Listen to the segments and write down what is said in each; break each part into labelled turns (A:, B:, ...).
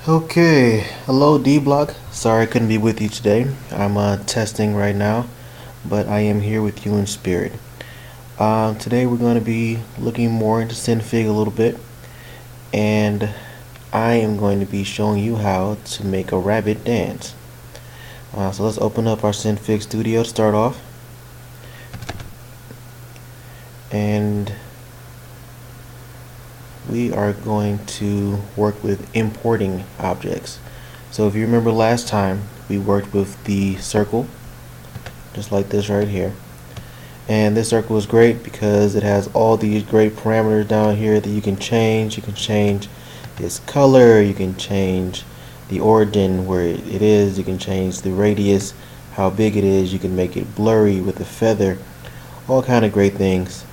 A: Okay, hello D Block. Sorry I couldn't be with you today. I'm testing right now, but I am here with you in spirit. Today we're going to be looking more into Synfig a little bit, and I am going to be showing you how to make a rabbit dance. So let's open up our Synfig Studio to start off, and we are going to work with importing objects. So if you remember last time, we worked with the circle, just like this right here. And this circle is great because it has all these great parameters down here that you can change. You can change its color, you can change the origin where it is, you can change the radius, how big it is, you can make it blurry with a feather, all kind of great things.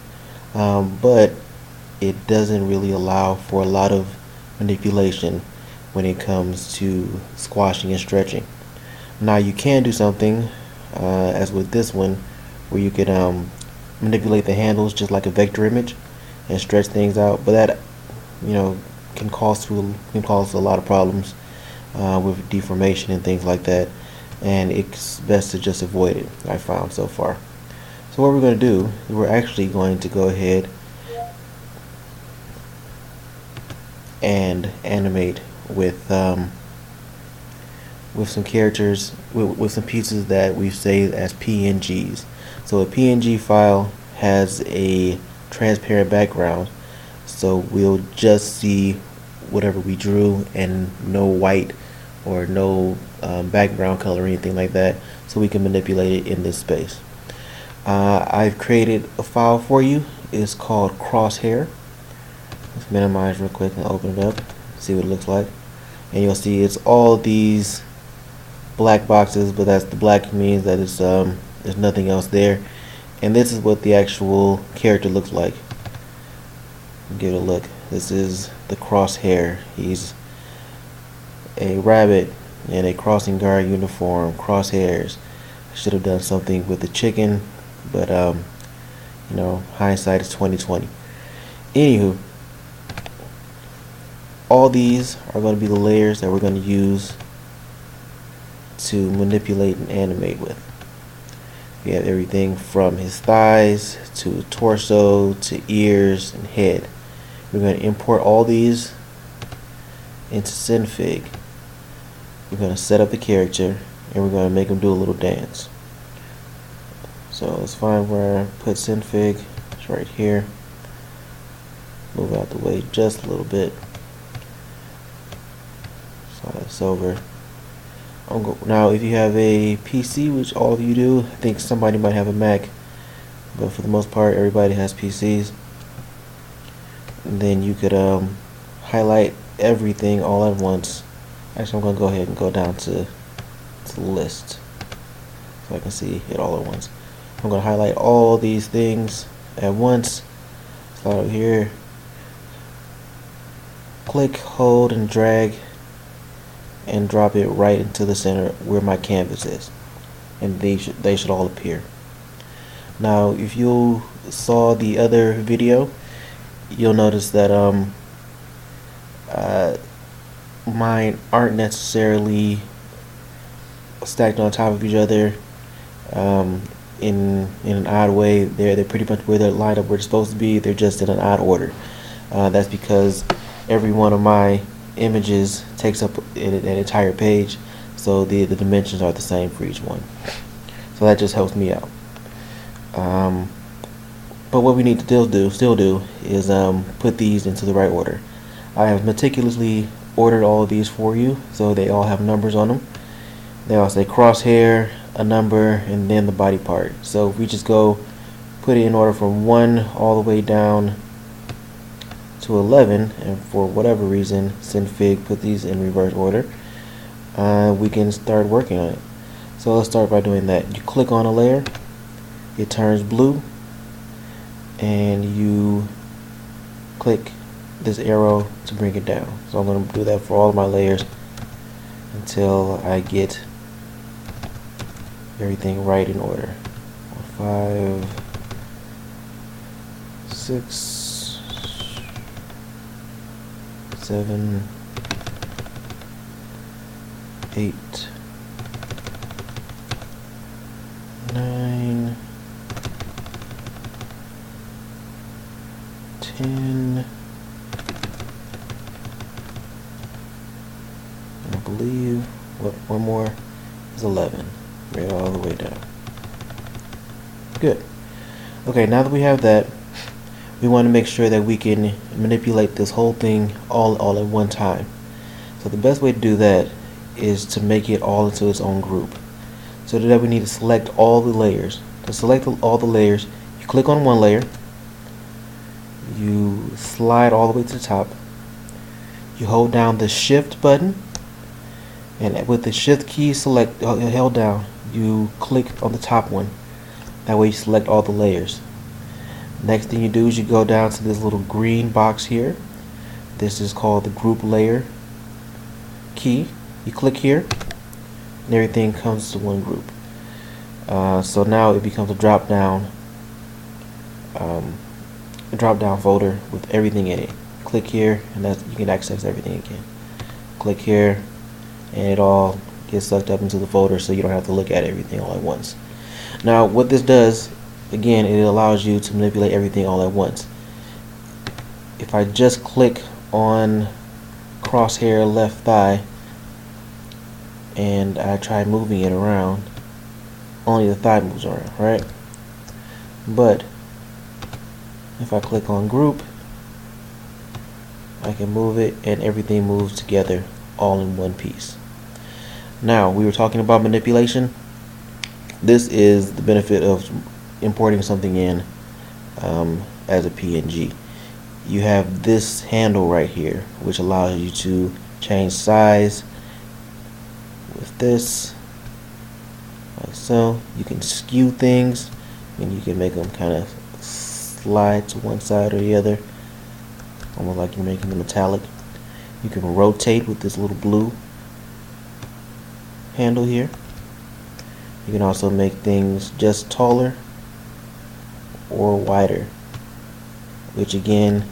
A: But it doesn't really allow for a lot of manipulation when it comes to squashing and stretching. Now you can do something as with this one where you could manipulate the handles just like a vector image and stretch things out, but that can cause a lot of problems with deformation and things like that, and it's best to just avoid it, I found so far. So what we're going to do is we're actually going to go ahead and animate with some characters, with some pieces that we've saved as PNGs. So a PNG file has a transparent background, so we'll just see whatever we drew and no white or no background color or anything like that, so we can manipulate it in this space. I've created a file for you. It's called Crosshair. Let's minimize real quick and open it up, see what it looks like. And you'll see it's all these black boxes, but that's the black means that it's there's nothing else there. And this is what the actual character looks like. Give it a look. This is the Crosshair. He's a rabbit in a crossing guard uniform, crosshairs. I should have done something with the chicken, but hindsight is 2020. Anywho, all these are going to be the layers that we're going to use to manipulate and animate with. We have everything from his thighs to torso to ears and head. We're going to import all these into Synfig. We're going to set up the character and we're going to make him do a little dance. So let's find where I put Synfig. It's right here. Move out the way just a little bit. Slide this over. Now if you have a PC, which all of you do, I think somebody might have a Mac, but for the most part everybody has PCs, and then you could highlight everything all at once. Actually, I'm going to go ahead and go down to the list so I can see it all at once. I'm going to highlight all these things at once. Slide over here, click, hold, and drag, and drop it right into the center where my canvas is, and they should all appear. Now if you saw the other video, you'll notice that mine aren't necessarily stacked on top of each other in an odd way. They're pretty much where they're lined up where they're supposed to be. They're just in an odd order. That's because every one of my images takes up an entire page, so the dimensions are the same for each one. So that just helps me out. But what we need to still do is put these into the right order. I have meticulously ordered all of these for you, so they all have numbers on them. They all say crosshair, a number, and then the body part. So if we just go put it in order from 1 all the way down to 11, and for whatever reason Synfig put these in reverse order, we can start working on it. So let's start by doing that. You click on a layer, it turns blue, and you click this arrow to bring it down. So I'm going to do that for all of my layers until I get everything right in order. 5, 6, 7, 8, 9, 10, and I believe one more is 11. Right all the way down. Good. Okay, now that we have that, we want to make sure that we can manipulate this whole thing all at one time. So the best way to do that is to make it all into its own group. So to do that, we need to select all the layers. To select all the layers, you click on one layer, you slide all the way to the top, you hold down the shift button, and with the shift key held down, you click on the top one. That way you select all the layers. Next thing you do is you go down to this little green box here. This is called the group layer key. You click here and everything comes to one group. So now it becomes a drop down folder with everything in it. Click here and you can access everything again. Click here and it all gets sucked up into the folder, so you don't have to look at everything all at once. Now what this does, again, it allows you to manipulate everything all at once. If I just click on crosshair left thigh and I try moving it around, only the thigh moves around, right? But if I click on group, I can move it and everything moves together all in one piece. Now, we were talking about manipulation. This is the benefit of importing something in as a PNG. You have this handle right here, which allows you to change size with this, like so. You can skew things, and you can make them kind of slide to one side or the other, almost like you're making them metallic. You can rotate with this little blue handle here. You can also make things just taller or wider, which again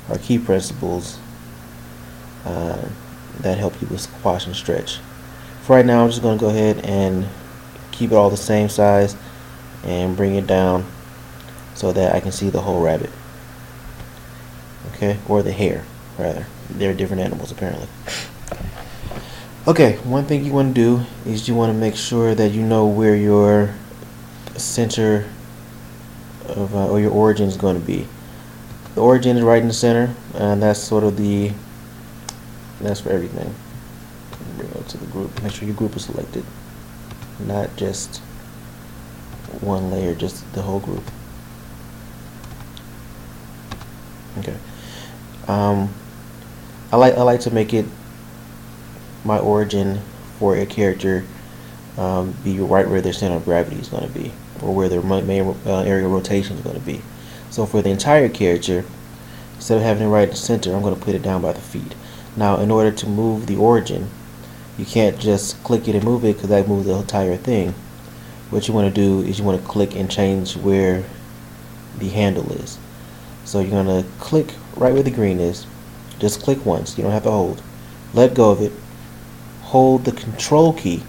A: are key principles that help you with squash and stretch. For right now, I'm just going to go ahead and keep it all the same size and bring it down so that I can see the whole rabbit. Okay, or the hare rather. They're different animals apparently. Okay, one thing you want to do is you want to make sure that you know where your center of or your origin is going to be. The origin is right in the center, and that's sort of that's for everything. Bring it to the group. Make sure your group is selected, not just one layer, just the whole group. Okay. I like to make it my origin for a character be right where their center of gravity is going to be, or where their main area of rotation is going to be. So for the entire character, instead of having it right at the center, I'm going to put it down by the feet. Now, in order to move the origin, you can't just click it and move it, because that moves the entire thing. What you want to do is you want to click and change where the handle is. So you're going to click right where the green is. Just click once. You don't have to hold. Let go of it. Hold the control key.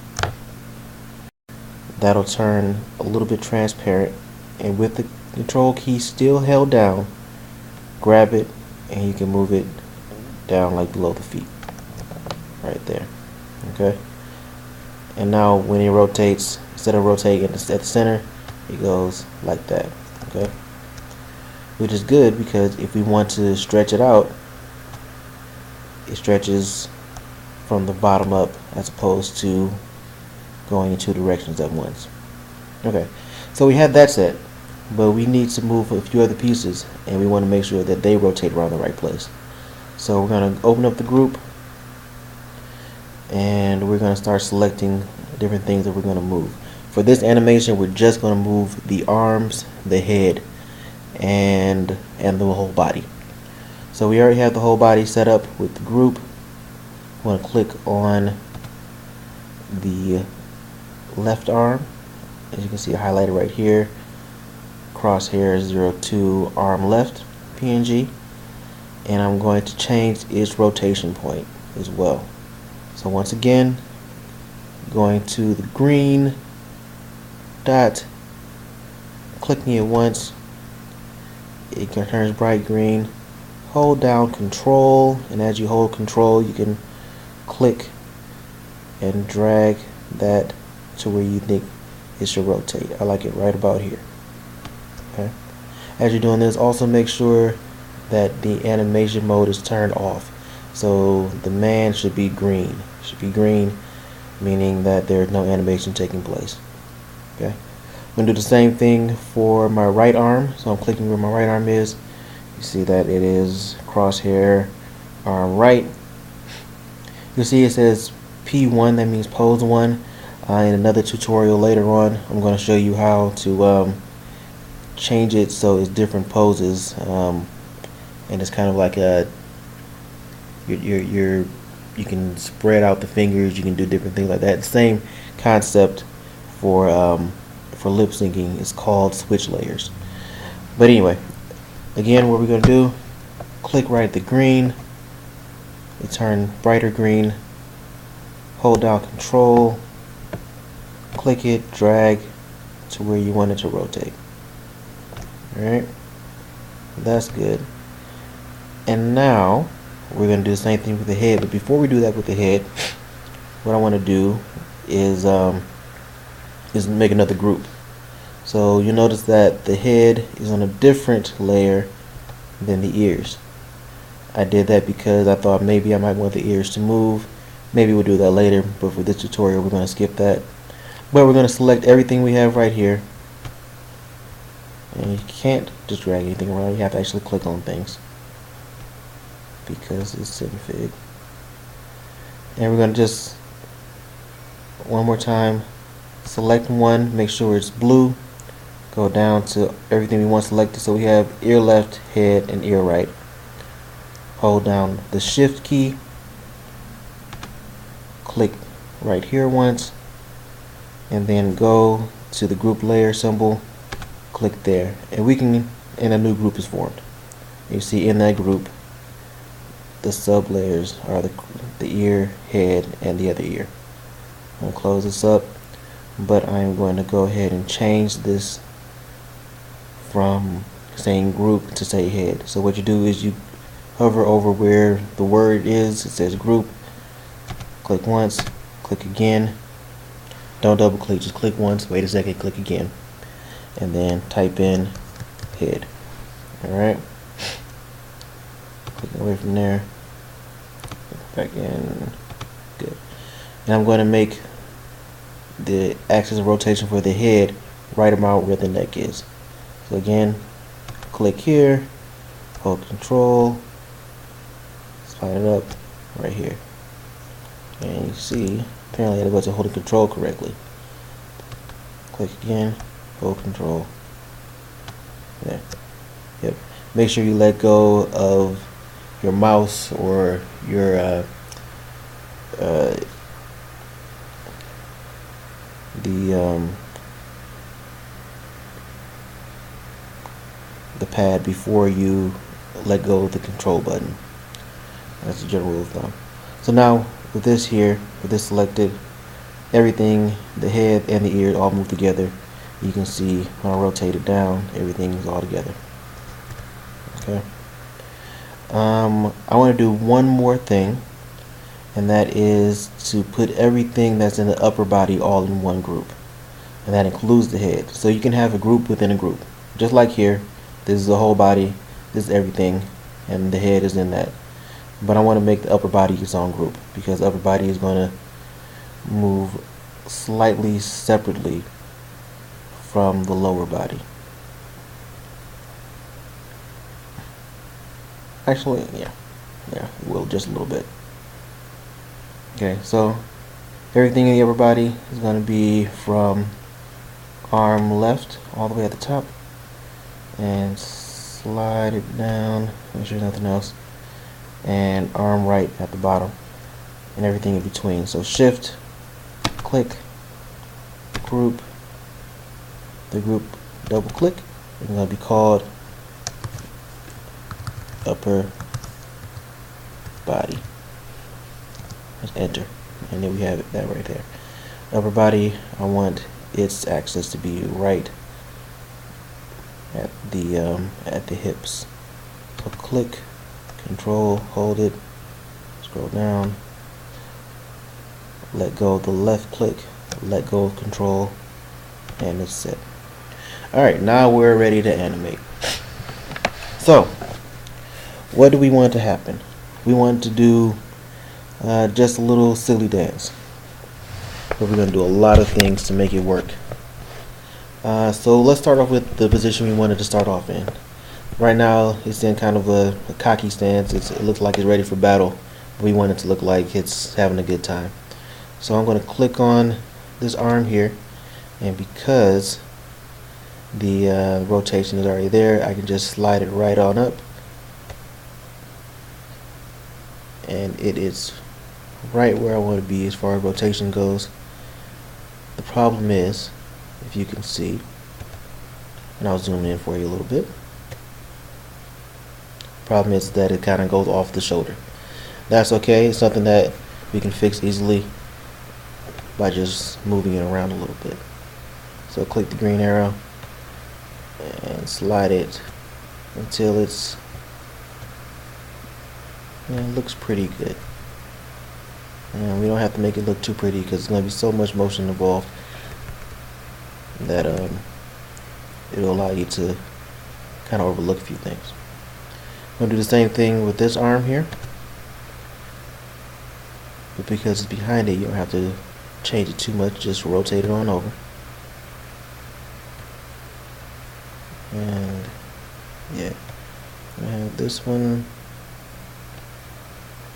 A: That'll turn a little bit transparent, and with the control key still held down, grab it and you can move it down like below the feet, right there. Okay, and now when it rotates, instead of rotating at the center, it goes like that. Okay, which is good, because if we want to stretch it out, it stretches from the bottom up as opposed to going in two directions at once. Okay, so we have that set, but we need to move a few other pieces, and we want to make sure that they rotate around the right place. So we're going to open up the group, and we're going to start selecting different things that we're going to move. For this animation, we're just going to move the arms, the head, and the whole body. So we already have the whole body set up with the group. I'm going to click on the left arm. As you can see, highlighted right here, crosshair 02 arm left PNG, and I'm going to change its rotation point as well. So once again, going to the green dot, clicking it once, it turns bright green. Hold down Control, and as you hold Control, you can click and drag that to where you think it should rotate. I like it right about here. Okay. As you're doing this, also make sure that the animation mode is turned off. So the man should be green. Should be green, meaning that there's no animation taking place. Okay. I'm gonna do the same thing for my right arm. So I'm clicking where my right arm is. You see that it is crosshair arm right. You'll see it says P1, that means pose 1. In another tutorial later on, I'm going to show you how to change it so it's different poses, and it's kind of like a you can spread out the fingers, you can do different things like that. The same concept for lip syncing is called switch layers. But anyway, again, what we're going to do, click right at the green, it turn brighter green, hold down Control, click it, drag to where you want it to rotate. Alright, that's good. And now we're going to do the same thing with the head, but before we do that with the head, what I want to do is make another group. So you'll notice that the head is on a different layer than the ears. I did that because I thought maybe I might want the ears to move. Maybe we'll do that later, but for this tutorial we're going to skip that. But we're going to select everything we have right here. And you can't just drag anything around, you have to actually click on things because it's in Fig. And we're going to just, one more time, select one, make sure it's blue, go down to everything we want selected. So we have ear left, head, and ear right. Hold down the Shift key, click right here once, and then go to the group layer symbol, click there, and a new group is formed. You see in that group the sub layers are the ear, head, and the other ear. I'm going to close this up, but I'm going to go ahead and change this from saying group to say head. So what you do is you hover over where the word is, it says group, click once, click again, don't double click, just click once, wait a second, click again, and then type in head. Alright, click away from there, back in, good. Now I'm going to make the axis of rotation for the head right about where the neck is. So again, click here, hold Control, slide it up right here, and you see apparently I wasn't holding Control correctly. Click again, hold Control. There. Yep. Make sure you let go of your mouse or your the pad before you let go of the control button. That's the general rule of thumb. So now with this here, with this selected, everything, the head and the ears all move together. You can see when I rotate it down, everything is all together. Okay. I want to do one more thing, and that is to put everything that's in the upper body all in one group, and that includes the head. So you can have a group within a group, just like here. This is the whole body, this is everything, and the head is in that. But I want to make the upper body its own group, because the upper body is going to move slightly separately from the lower body. Actually, yeah, it will just a little bit. Okay, so everything in the upper body is going to be from arm left all the way at the top, and slide it down, make sure there's nothing else, and arm right at the bottom, and everything in between. So Shift, click, group, the group double click, it's going to be called upper body. Let's enter. and then we have that right there. Upper body, I want its axis to be right at the hips. So click, control, hold it, scroll down, let go of the left click, let go of control, and it's set. Alright, now we're ready to animate. So, what do we want to happen? We want to do just a little silly dance. But we're going to do a lot of things to make it work. So let's start off with the position we wanted to start off in. Right now it's in kind of a cocky stance. It looks like it's ready for battle. We want it to look like it's having a good time. So I'm going to click on this arm here, and because the rotation is already there, I can just slide it right on up, and it is right where I want to be as far as rotation goes. The problem is, if you can see, and I'll zoom in for you a little bit, problem is that it kind of goes off the shoulder. That's okay. It's something that we can fix easily by just moving it around a little bit. So click the green arrow and slide it until it looks pretty good. And we don't have to make it look too pretty because there's going to be so much motion involved that it'll allow you to kind of overlook a few things. I'm going to do the same thing with this arm here, but because it's behind it, you don't have to change it too much, just rotate it on over. And yeah, I have this one.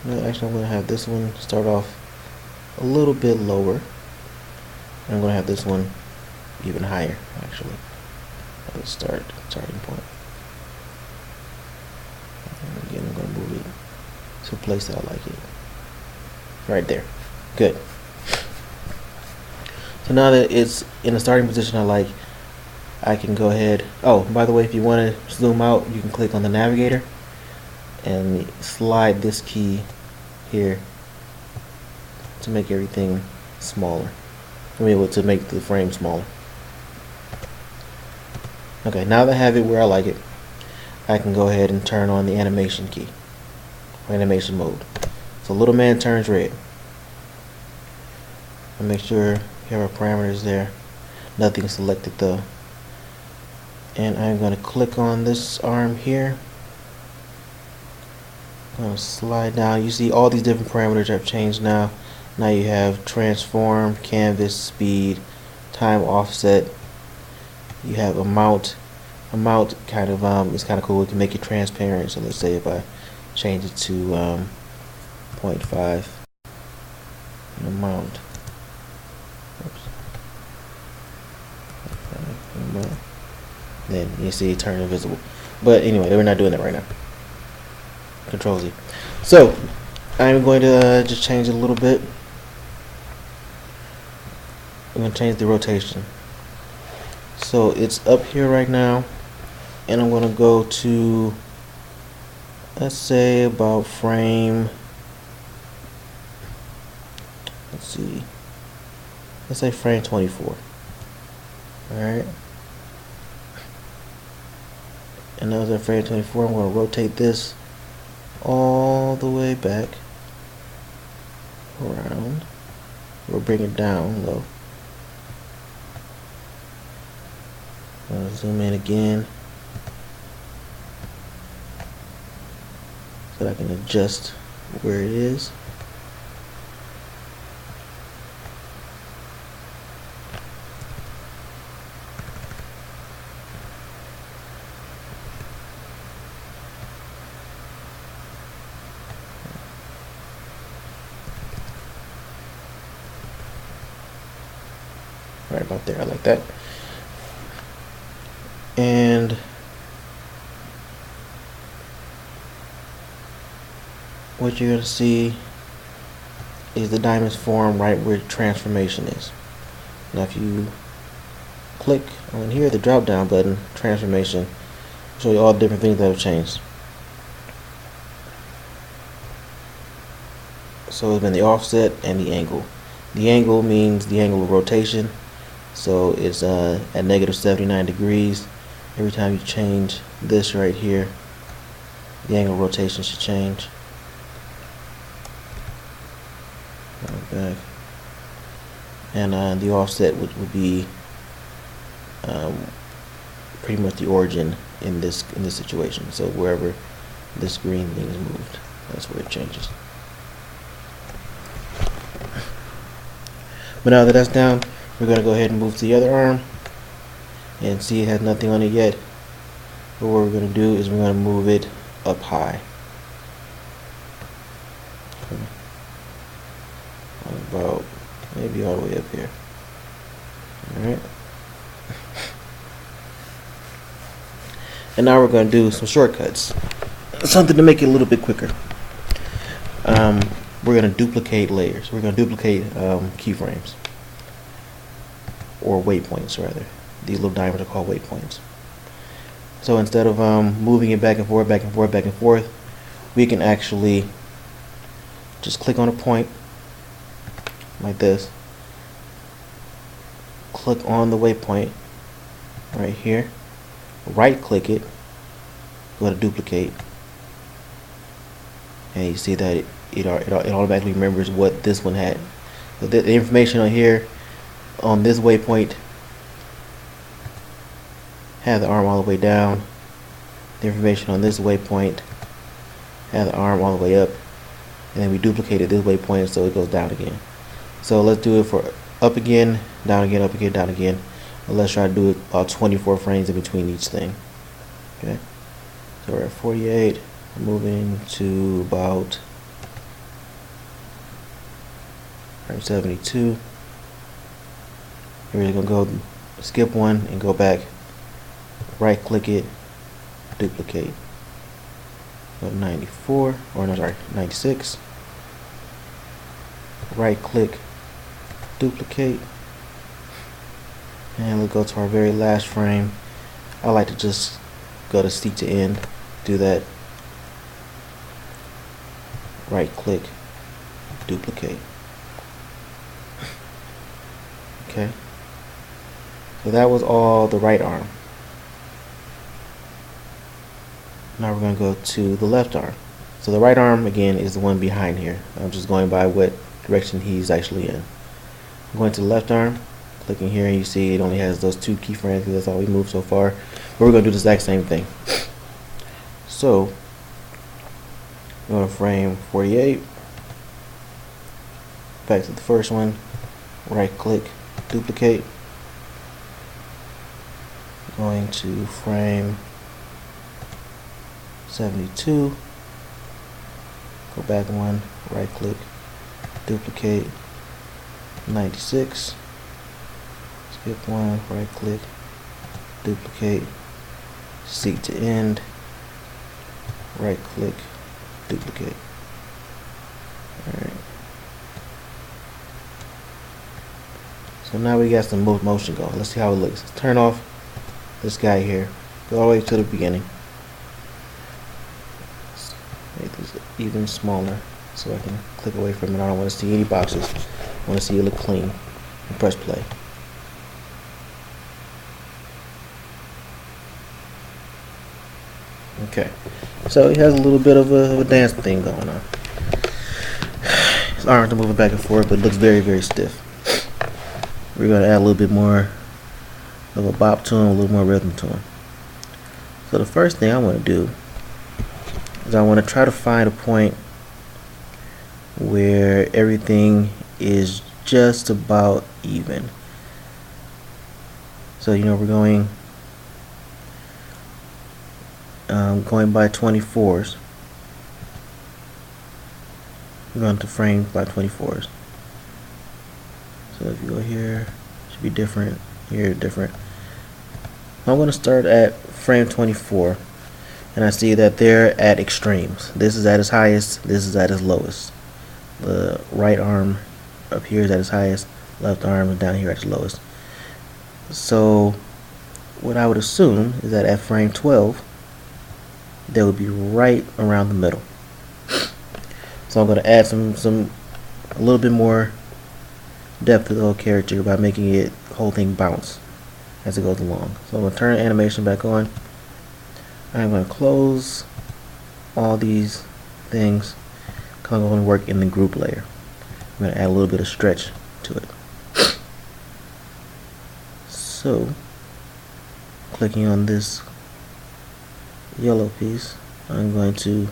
A: No, actually, I'm going to have this one start off a little bit lower, and I'm going to have this one even higher, actually, at the starting point. And again, I'm going to move it to a place that I like it. Right there. Good. So now that it's in a starting position I can go ahead. Oh, by the way, if you want to zoom out, you can click on the navigator and slide this key here to make everything smaller. To make the frame smaller. Okay, now that I have it where I like it, I can go ahead and turn on the animation key, or animation mode. So little man turns red. And make sure you have our parameters there. Nothing selected though. And I'm going to click on this arm here. I'm going to slide down. You see all these different parameters have changed now. Now you have transform, canvas, speed, time offset. You have amount. Amount kind of is kind of cool. We can make it transparent. So let's say if I change it to 0.5 amount. Oops. Then you see it turn invisible. But anyway, we're not doing that right now. Control Z. So I'm going to just change it a little bit. I'm going to change the rotation. So it's up here right now, and I'm going to go to, let's say, about frame, let's say frame 24. Alright. And now at frame 24, I'm going to rotate this all the way back around. We'll bring it down low. Zoom in again so that I can adjust where it is. Right about there, I like that. And what you're going to see is the diamonds form right where transformation is. Now if you click on here, the drop down button, transformation, will show you all the different things that have changed. So it's been the offset and the angle. The angle means the angle of rotation. So it's at negative 79 degrees. Every time you change this right here, the angle of rotation should change. Back. And the offset would be pretty much the origin in this situation. So wherever this green thing is moved, that's where it changes. But now that that's down, we're going to go ahead and move to the other arm, and see it has nothing on it yet. But what we're going to do is we're going to move it up high. About maybe all the way up here. Alright. And now we're going to do some shortcuts. Something to make it a little bit quicker. We're going to duplicate layers. We're going to duplicate keyframes. Or waypoints, rather. These little diamonds are called waypoints. So instead of moving it back and forth, back and forth, back and forth, we can actually just click on a point like this. Click on the waypoint right here. Right click it. Go to duplicate. And you see that it automatically remembers what this one had. So the information on here on this waypoint had the arm all the way down. The information on this waypoint had the arm all the way up, and then we duplicated this waypoint so it goes down again. So let's do it for up again, down again, up again, down again. But let's try to do it about 24 frames in between each thing. Okay, so we're at 48. We're moving to about 72. We're gonna go skip one and go back. Right click it, duplicate. Go to 94, or no, sorry, 96. Right click, duplicate, and we'll go to our very last frame. I like to just go to seek to end, do that. Right click, duplicate. Okay, so that was all the right arm. Now we're going to go to the left arm. So the right arm again is the one behind here. I'm just going by what direction he's actually in. I'm going to the left arm, clicking here, and you see it only has those two keyframes because that's all we moved so far. But we're going to do the exact same thing. So go to frame 48, back to the first one, right click, duplicate, going to frame 72, go back one, right click, duplicate, 96, skip one, right click, duplicate, seek to end, right click, duplicate. Alright. So now we got some motion going. Let's see how it looks. Let's turn off this guy here. Go all the way to the beginning. Let's make this even smaller so I can click away from it. I don't want to see any boxes. I want to see it look clean. And press play. Okay, so he has a little bit of a dance thing going on. His arms are moving back and forth, but it looks very, very stiff. We're going to add a little bit more of a bop to him, a little more rhythm to him. So the first thing I want to do is I want to try to find a point where everything is just about even. So we're going by 24s. We're going to frame by 24s. So if you go here, it should be different. Here, different. I'm going to start at frame 24, and I see that they're at extremes. This is at its highest. This is at its lowest. The right arm up here is at its highest. Left arm is down here at its lowest. So what I would assume is that at frame 12, they would be right around the middle. So So I'm going to add a little bit more depth to the whole character by making the whole thing bounce as it goes along. So I'm going to turn the animation back on. I'm going to close all these things. I'm going to work in the group layer. I'm going to add a little bit of stretch to it. So, clicking on this yellow piece, I'm going to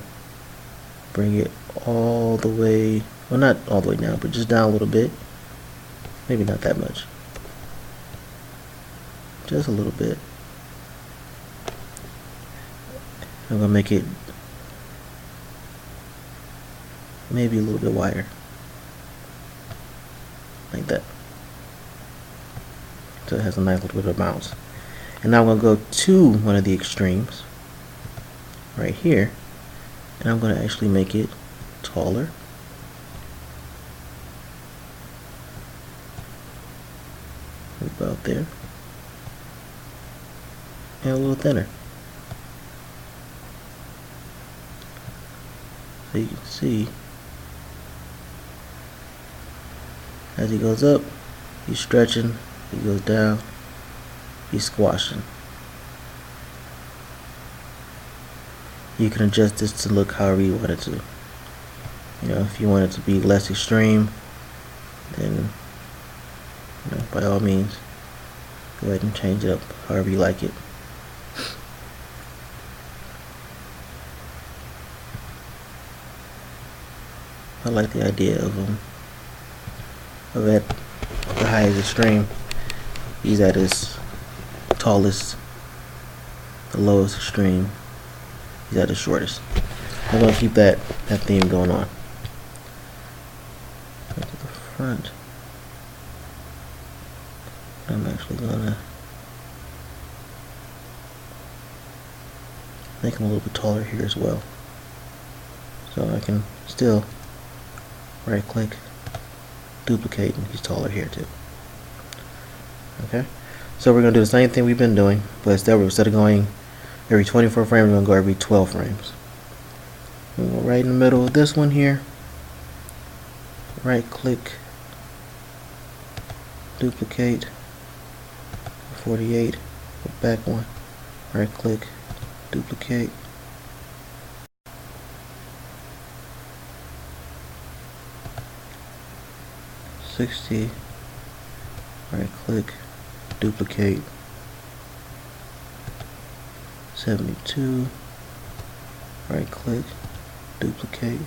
A: bring it all the way, well, not all the way down, but just down a little bit. Maybe not that much. Just a little bit. I'm going to make it maybe a little bit wider. Like that. So it has a nice little bit of bounce. And now I'm going to go to one of the extremes right here, and I'm going to actually make it taller. About there. And a little thinner. So you can see as he goes up, he's stretching, he goes down, he's squashing. You can adjust this to look however you want it to. You know, if you want it to be less extreme, then by all means, go ahead and change it up however you like it. I like the idea of at the highest extreme, he's at his tallest, the lowest extreme, he's at the shortest. I'm going to keep that theme going on. Go to the front. I'm actually gonna make him a little bit taller here as well. So I can still right click, duplicate, and he's taller here too. Okay, so we're gonna do the same thing we've been doing, but instead of going every 24 frames, we're gonna go every 12 frames. We'll go right in the middle of this one here, right click, duplicate, 48, go back one, right click, duplicate, $60, right click, duplicate, 72, right click, duplicate,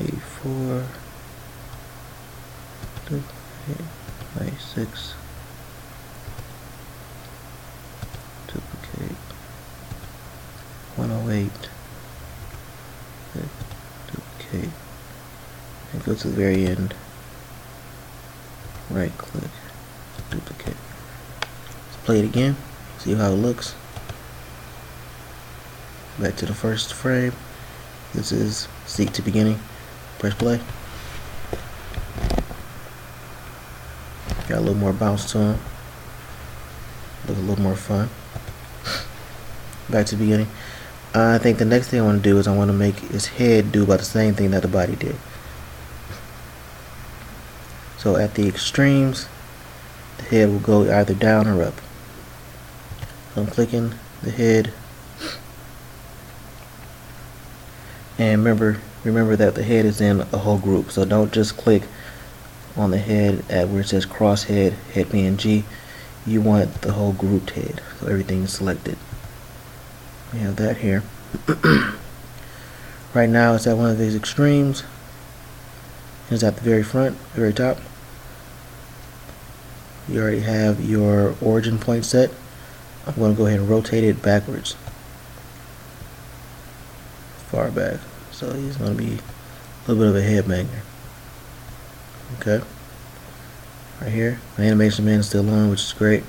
A: 84, duplicate, 96, duplicate, 108, duplicate, and go to the very end, right click, duplicate. Let's play it again, see how it looks. Back to the first frame. This is seek to beginning. Press play. Got a little more bounce to him. Look a little more fun. Back to the beginning. I think the next thing I want to do is I want to make his head do about the same thing that the body did. So at the extremes, the head will go either down or up. So I'm clicking the head. And remember that the head is in a whole group. So don't just click on the head at where it says cross head, head PNG. You want the whole grouped head. So everything is selected. We have that here. Right now it's at one of these extremes. It's at the very front, the very top. You already have your origin point set. I'm going to go ahead and rotate it backwards. Far back. So he's going to be a little bit of a headbanger. Okay. Right here. My animation man is still on, which is great.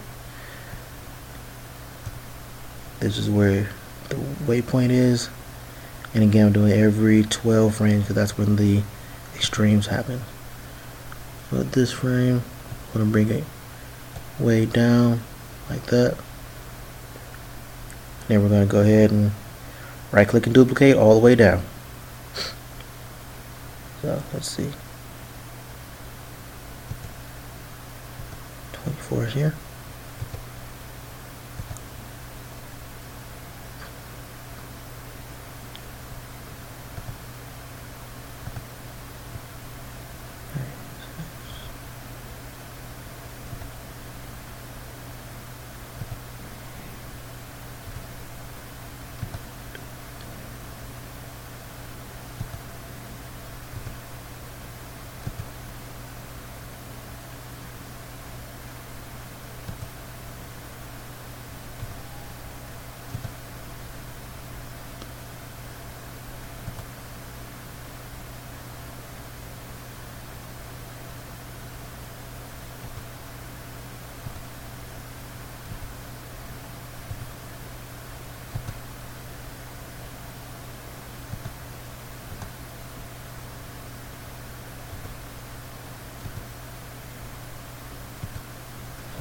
A: This is where the waypoint is. And again, I'm doing every 12 frames because that's when the extremes happen. So at this frame, I'm going to bring it way down like that. Then we're going to go ahead and Right click and duplicate all the way down. So let's see. 24 is here.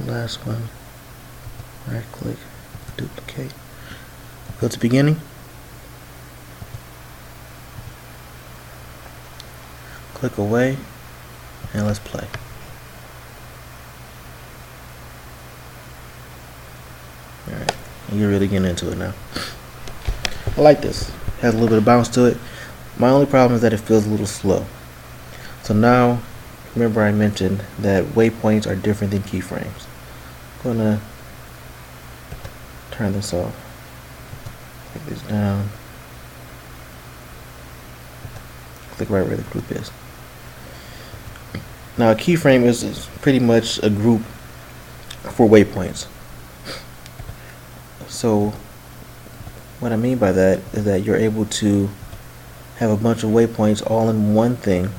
A: Last one, right click, duplicate, go to beginning, click away, and let's play. Alright, you're really getting into it now. I like this. It has a little bit of bounce to it. My only problem is that it feels a little slow. So now, remember I mentioned that waypoints are different than keyframes. I'm gonna turn this off. Take this down. Click right where the group is. Now a keyframe is pretty much a group for waypoints. So what I mean by that is that you're able to have a bunch of waypoints all in one thing,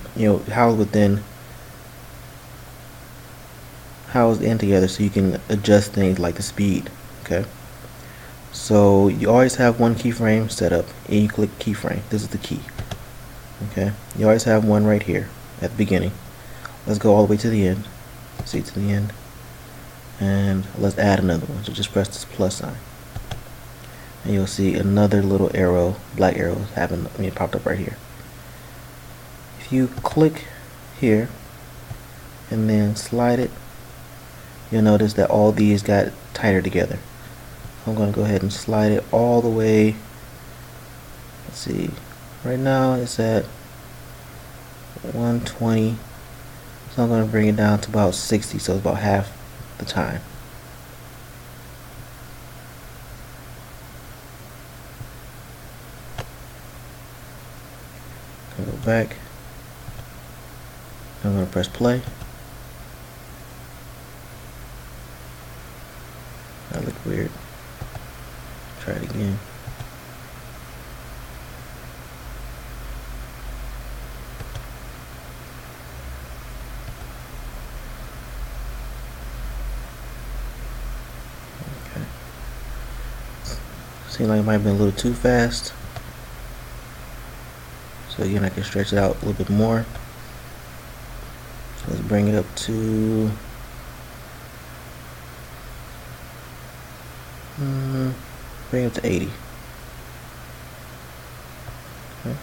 A: housed in together, so you can adjust things like the speed. Okay, so you always have one keyframe set up, and you click keyframe. This is the key. Okay, you always have one right here at the beginning. Let's go all the way to the end. See, to the end, and let's add another one. So just press this plus sign, and you'll see another little arrow, black arrow, popped up right here. If you click here and then slide it, you'll notice that all these got tighter together. So I'm going to go ahead and slide it all the way. Let's see, right now it's at 120, so I'm going to bring it down to about 60, so it's about half the time. Go back. I'm going to press play. That looked weird. Try it again. Okay. Seems like it might have been a little too fast. So again, I can stretch it out a little bit more. Let's bring it up to bring it to 80. Okay.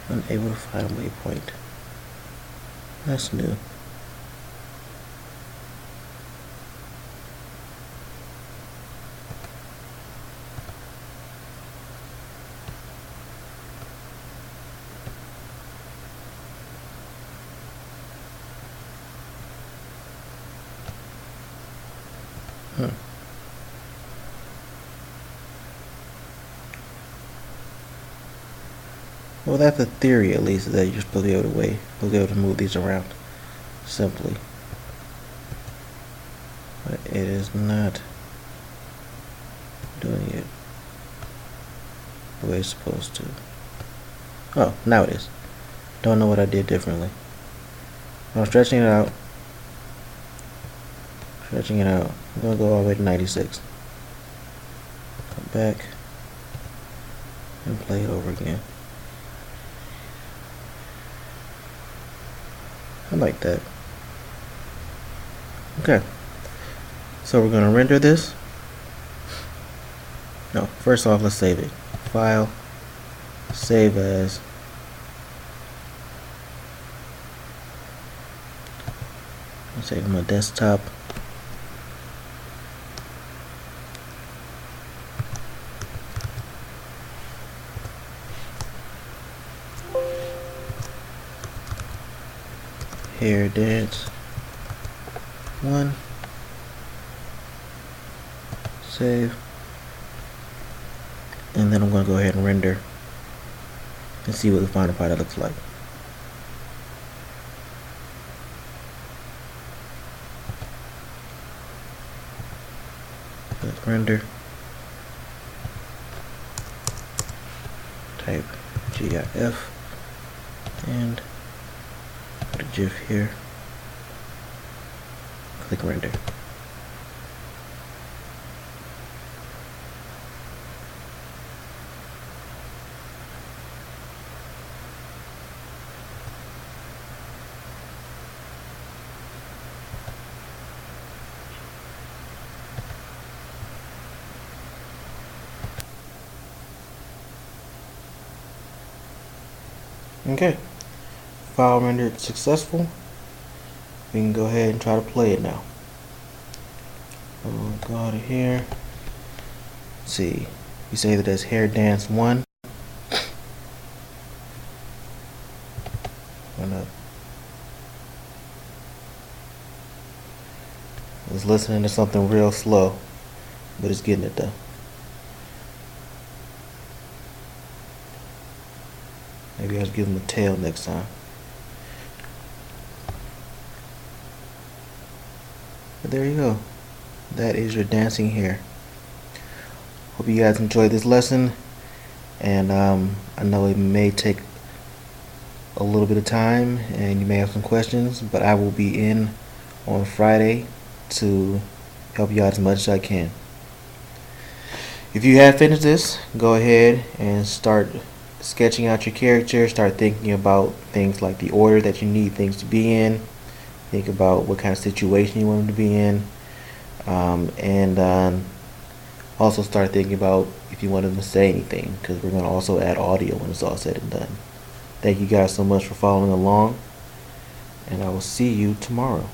A: Unable to find waypoint. That's new. Well, that's a theory, at least, that you're supposed to be able to move these around simply. But it is not doing it the way it's supposed to. Oh, now it is. Don't know what I did differently. I'm stretching it out. stretching it out. I'm going to go all the way to 96. Come back and play it over again. I like that. Okay, so we're going to render this. No, first off, let's save it. File, save as. I'll save my desktop. Hare dance 1. Save. And then I'm going to go ahead and render and see what the final product looks like. Let's render. Type GIF and put a GIF here. Click render. Okay, file rendered successful. We can go ahead and try to play it now. We'll go out of here. Let's see, we say that as Hare Dance 1. I was listening to something real slow, but it's getting it though. Maybe I'll give him a tail next time. But there you go. That is your dancing hare. Hope you guys enjoyed this lesson. And I know it may take a little bit of time and you may have some questions, but I will be in on Friday to help you out as much as I can. If you have finished this, go ahead and start sketching out your character. Start thinking about things like the order that you need things to be in. Think about what kind of situation you want them to be in, and also start thinking about if you want them to say anything, because we're going to also add audio when it's all said and done. Thank you guys so much for following along, and I will see you tomorrow.